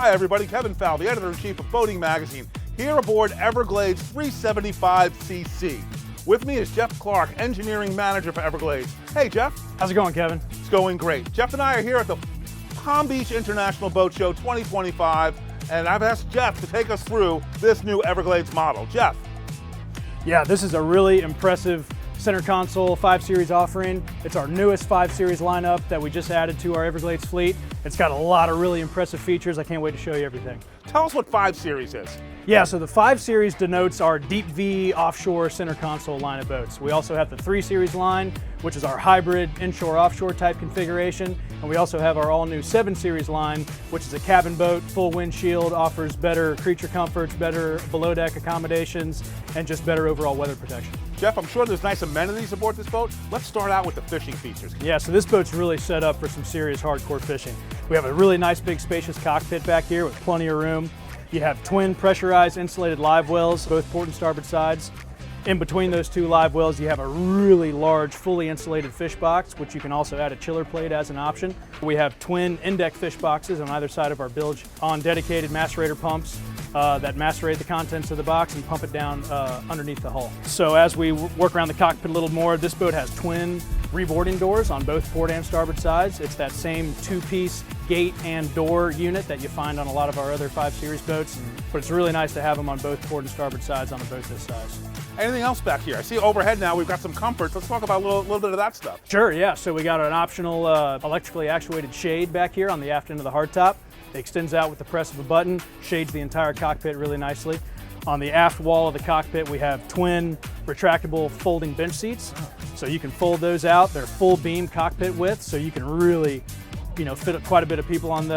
Hi everybody, Kevin Falvey, editor-in-chief of Boating Magazine, here aboard Everglades 375cc. With me is Jeff Clark, engineering manager for Everglades. Hey Jeff. How's it going, Kevin? It's going great. Jeff and I are here at the Palm Beach International Boat Show 2025, and I've asked Jeff to take us through this new Everglades model. Jeff. Yeah, this is a really impressive center console 5 Series offering. It's our newest 5 Series lineup that we just added to our Everglades fleet. It's got a lot of really impressive features. I can't wait to show you everything. Tell us what 5 Series is. Yeah, so the 5 Series denotes our deep V offshore center console line of boats. We also have the 3 Series line, which is our hybrid inshore-offshore type configuration. And we also have our all-new 7 Series line, which is a cabin boat, full windshield, offers better creature comforts, better below-deck accommodations, and just better overall weather protection. Jeff, I'm sure there's nice amenities aboard this boat. Let's start out with the fishing features. Yeah, so this boat's really set up for some serious hardcore fishing. We have a really nice big spacious cockpit back here with plenty of room. You have twin pressurized insulated live wells, both port and starboard sides. In between those two live wells, you have a really large, fully insulated fish box, which you can also add a chiller plate as an option. We have twin in-deck fish boxes on either side of our bilge on dedicated macerator pumps that macerate the contents of the box and pump it down underneath the hull. So as we work around the cockpit a little more, this boat has twin reboarding doors on both port and starboard sides. It's that same 2-piece gate and door unit that you find on a lot of our other 5 Series boats, but it's really nice to have them on both port and starboard sides on a boat this size. Anything else back here? I see overhead now we've got some comforts. Let's talk about a little bit of that stuff. Sure, yeah. So we got an optional electrically actuated shade back here on the aft end of the hardtop. It extends out with the press of a button, shades the entire cockpit really nicely. On the aft wall of the cockpit, we have twin retractable folding bench seats. So you can fold those out. They're full beam cockpit width, so you can really fit quite a bit of people on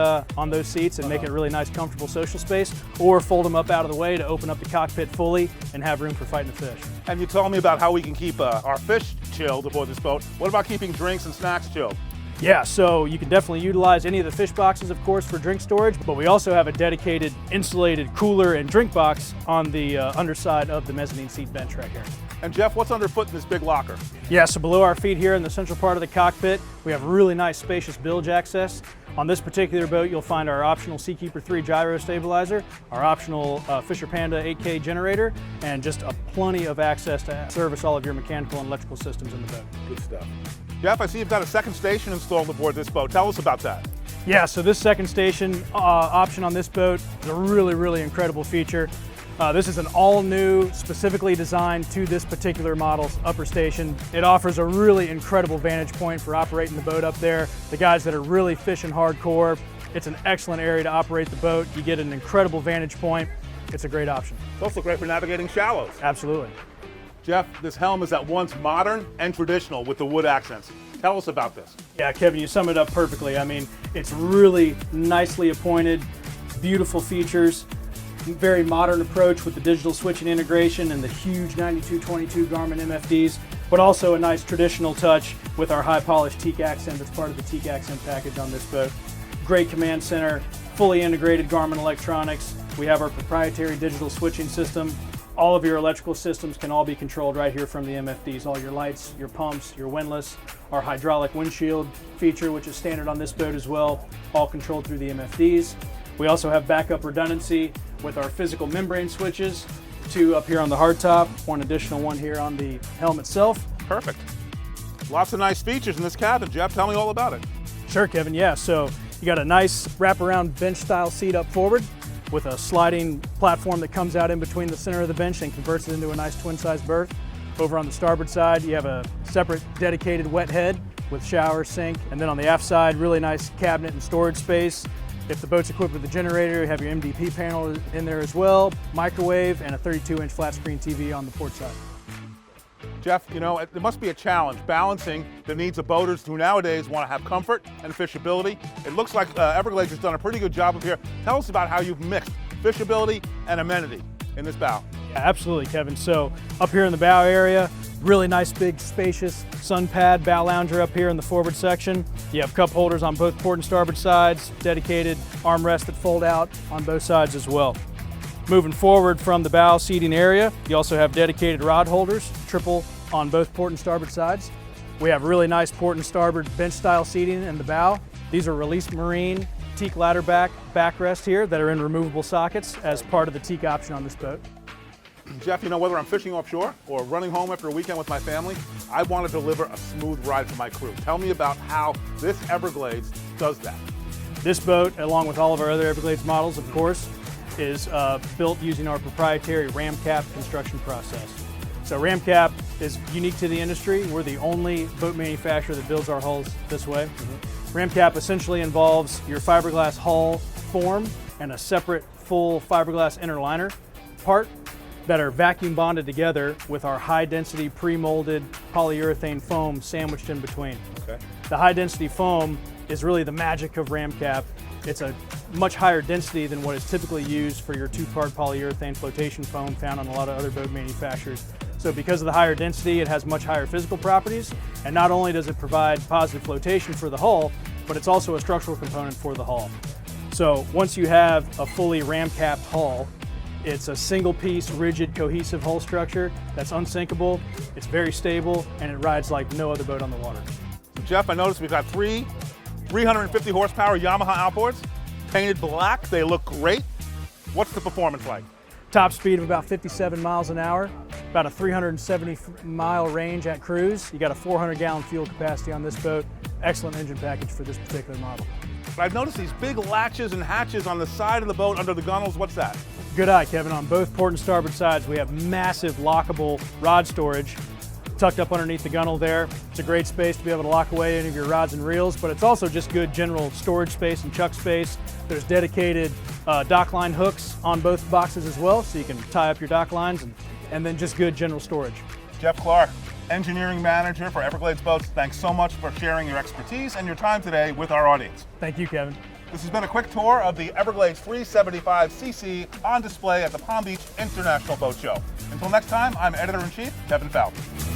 those seats and make it a really nice, comfortable social space, or fold them up out of the way to open up the cockpit fully and have room for fighting the fish. And you told me about how we can keep our fish chilled aboard this boat. What about keeping drinks and snacks chilled? Yeah, so you can definitely utilize any of the fish boxes, of course, for drink storage, but we also have a dedicated insulated cooler and drink box on the underside of the mezzanine seat bench right here. And Jeff, what's underfoot in this big locker? Yeah, so below our feet here in the central part of the cockpit, we have really nice spacious bilge access. On this particular boat, you'll find our optional Seakeeper 3 gyro stabilizer, our optional Fisher Panda 8K generator, and just plenty of access to service all of your mechanical and electrical systems in the boat. Good stuff. Jeff, I see you've got a second station installed aboard this boat. Tell us about that. Yeah, so this second station option on this boat is a really, really incredible feature. This is an all-new, specifically designed to this particular model's upper station. It offers a really incredible vantage point for operating the boat up there. The guys that are really fishing hardcore, it's an excellent area to operate the boat. You get an incredible vantage point. It's a great option. It's also great for navigating shallows. Absolutely. Jeff, this helm is at once modern and traditional with the wood accents. Tell us about this. Yeah, Kevin, you summed it up perfectly. I mean, it's really nicely appointed, beautiful features, very modern approach with the digital switching integration and the huge 9222 Garmin MFDs, but also a nice traditional touch with our high polished teak accent that's part of the teak accent package on this boat. Great command center, fully integrated Garmin electronics. We have our proprietary digital switching system. All of your electrical systems can all be controlled right here from the MFDs. All your lights, your pumps, your windlass, our hydraulic windshield feature, which is standard on this boat as well, all controlled through the MFDs. We also have backup redundancy with our physical membrane switches, 2 up here on the hardtop, 1 additional one here on the helm itself. Perfect. Lots of nice features in this cabin. Jeff, tell me all about it. Sure, Kevin, yeah. So you got a nice wraparound bench style seat up forward with a sliding platform that comes out in between the center of the bench and converts it into a nice twin-size berth. Over on the starboard side, you have a separate dedicated wet head with shower, sink, and then on the aft side, really nice cabinet and storage space. If the boat's equipped with a generator, you have your MDP panel in there as well, microwave, and a 32-inch flat screen TV on the port side. Jeff, it must be a challenge balancing the needs of boaters who nowadays want to have comfort and fishability. It looks like Everglades has done a pretty good job up here. Tell us about how you've mixed fishability and amenity in this bow. Yeah, absolutely, Kevin. So up here in the bow area, really nice big spacious sun pad bow lounger up here in the forward section. You have cup holders on both port and starboard sides, dedicated armrests that fold out on both sides as well. Moving forward from the bow seating area, you also have dedicated rod holders, triple on both port and starboard sides. We have really nice port and starboard bench style seating in the bow. These are released marine teak ladder backrest here that are in removable sockets as part of the teak option on this boat. Jeff, you know, whether I'm fishing offshore or running home after a weekend with my family, I want to deliver a smooth ride for my crew. Tell me about how this Everglades does that. This boat, along with all of our other Everglades models, of course, is built using our proprietary ram cap construction process. So ram cap is unique to the industry. We're the only boat manufacturer that builds our hulls this way. Ram cap essentially involves your fiberglass hull form and a separate full fiberglass inner liner part that are vacuum bonded together with our high density pre-molded polyurethane foam sandwiched in between. Okay. The high density foam is really the magic of ram cap. It's a much higher density than what is typically used for your two-part polyurethane flotation foam found on a lot of other boat manufacturers. So because of the higher density, it has much higher physical properties, and not only does it provide positive flotation for the hull, but it's also a structural component for the hull. So once you have a fully ram-capped hull, it's a single-piece, rigid, cohesive hull structure that's unsinkable, it's very stable, and it rides like no other boat on the water. Jeff, I noticed we've got three 350 horsepower Yamaha outboards, painted black. They look great. What's the performance like? Top speed of about 57 miles an hour, about a 370-mile range at cruise. You got a 400-gallon fuel capacity on this boat. Excellent engine package for this particular model. I've noticed these big latches and hatches on the side of the boat under the gunnels. What's that? Good eye, Kevin. On both port and starboard sides, we have massive lockable rod storage tucked up underneath the gunnel there. It's a great space to be able to lock away any of your rods and reels, but it's also just good general storage space and chuck space. There's dedicated dock line hooks on both boxes as well, so you can tie up your dock lines, and then just good general storage. Jeff Clark, Engineering Manager for Everglades Boats, thanks so much for sharing your expertise and your time today with our audience. Thank you, Kevin. This has been a quick tour of the Everglades 375cc on display at the Palm Beach International Boat Show. Until next time, I'm Editor-in-Chief Kevin Falvey.